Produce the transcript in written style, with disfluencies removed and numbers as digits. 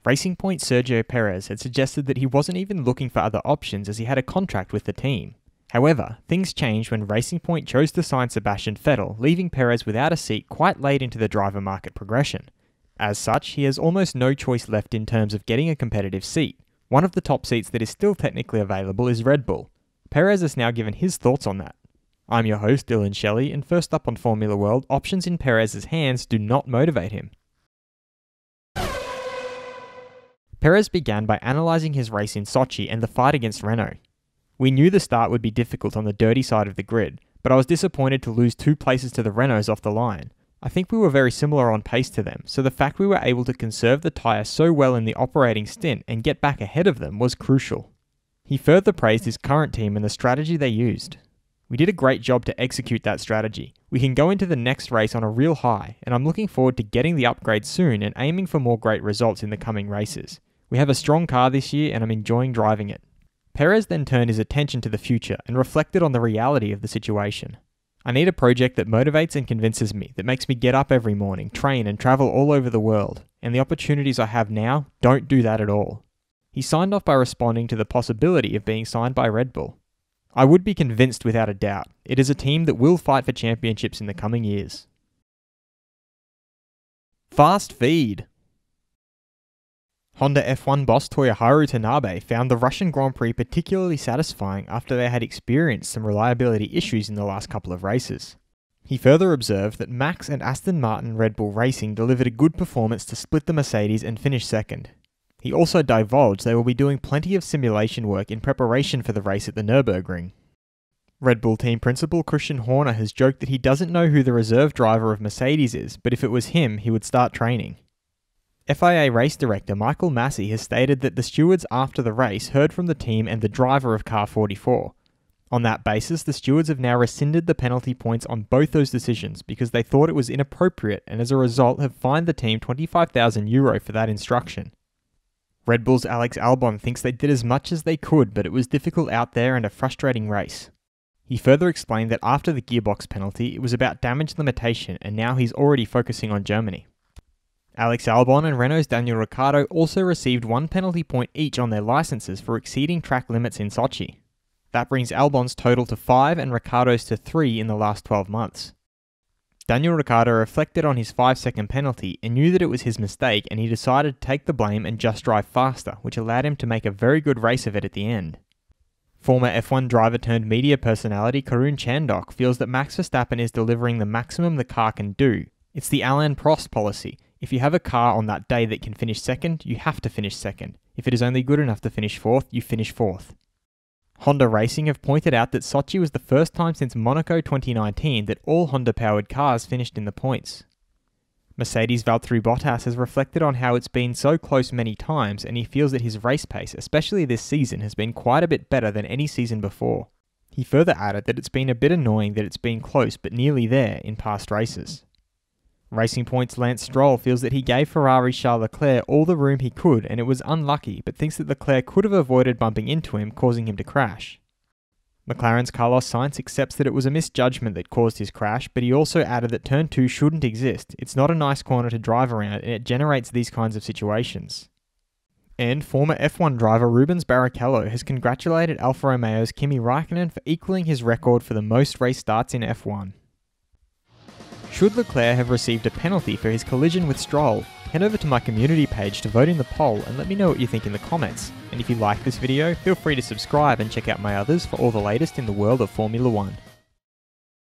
Racing Point Sergio Perez had suggested that he wasn't even looking for other options as he had a contract with the team. However, things changed when Racing Point chose to sign Sebastian Vettel, leaving Perez without a seat quite late into the driver market progression. As such, he has almost no choice left in terms of getting a competitive seat. One of the top seats that is still technically available is Red Bull. Perez has now given his thoughts on that. I'm your host, Dillon Shelley, and first up on Formula World, options in Perez's hands do not motivate him. Perez began by analysing his race in Sochi and the fight against Renault. We knew the start would be difficult on the dirty side of the grid, but I was disappointed to lose 2 places to the Renaults off the line. I think we were very similar on pace to them, so the fact we were able to conserve the tyre so well in the operating stint and get back ahead of them was crucial. He further praised his current team and the strategy they used. We did a great job to execute that strategy. We can go into the next race on a real high, and I'm looking forward to getting the upgrade soon and aiming for more great results in the coming races. We have a strong car this year and I'm enjoying driving it. Perez then turned his attention to the future and reflected on the reality of the situation. I need a project that motivates and convinces me, that makes me get up every morning, train and travel all over the world, and the opportunities I have now don't do that at all. He signed off by responding to the possibility of being signed by Red Bull. I would be convinced without a doubt. It is a team that will fight for championships in the coming years. Fast feed. Honda F1 boss Toyoharu Tanabe found the Russian Grand Prix particularly satisfying after they had experienced some reliability issues in the last couple of races. He further observed that Max and Aston Martin Red Bull Racing delivered a good performance to split the Mercedes and finish second. He also divulged they will be doing plenty of simulation work in preparation for the race at the Nürburgring. Red Bull team principal Christian Horner has joked that he doesn't know who the reserve driver of Mercedes is, but if it was him, he would start training. FIA race director Michael Massey has stated that the stewards after the race heard from the team and the driver of car 44. On that basis, the stewards have now rescinded the penalty points on both those decisions because they thought it was inappropriate and as a result have fined the team €25,000 for that instruction. Red Bull's Alex Albon thinks they did as much as they could, but it was difficult out there and a frustrating race. He further explained that after the gearbox penalty, it was about damage limitation and now he's already focusing on Germany. Alex Albon and Renault's Daniel Ricciardo also received 1 penalty point each on their licenses for exceeding track limits in Sochi. That brings Albon's total to 5 and Ricciardo's to 3 in the last 12 months. Daniel Ricciardo reflected on his 5-second penalty and knew that it was his mistake and he decided to take the blame and just drive faster, which allowed him to make a very good race of it at the end. Former F1 driver turned media personality Karun Chandok feels that Max Verstappen is delivering the maximum the car can do. It's the Alain Prost policy. If you have a car on that day that can finish second, you have to finish second. If it is only good enough to finish fourth, you finish fourth. Honda Racing have pointed out that Sochi was the first time since Monaco 2019 that all Honda-powered cars finished in the points. Mercedes' Valtteri Bottas has reflected on how it's been so close many times and he feels that his race pace, especially this season, has been quite a bit better than any season before. He further added that it's been a bit annoying that it's been close but nearly there in past races. Racing Point's Lance Stroll feels that he gave Ferrari's Charles Leclerc all the room he could and it was unlucky, but thinks that Leclerc could have avoided bumping into him, causing him to crash. McLaren's Carlos Sainz accepts that it was a misjudgment that caused his crash, but he also added that Turn 2 shouldn't exist. It's not a nice corner to drive around and it generates these kinds of situations. And former F1 driver Rubens Barrichello has congratulated Alfa Romeo's Kimi Raikkonen for equaling his record for the most race starts in F1. Should Leclerc have received a penalty for his collision with Stroll? Head over to my community page to vote in the poll and let me know what you think in the comments. And if you like this video, feel free to subscribe and check out my others for all the latest in the world of Formula 1.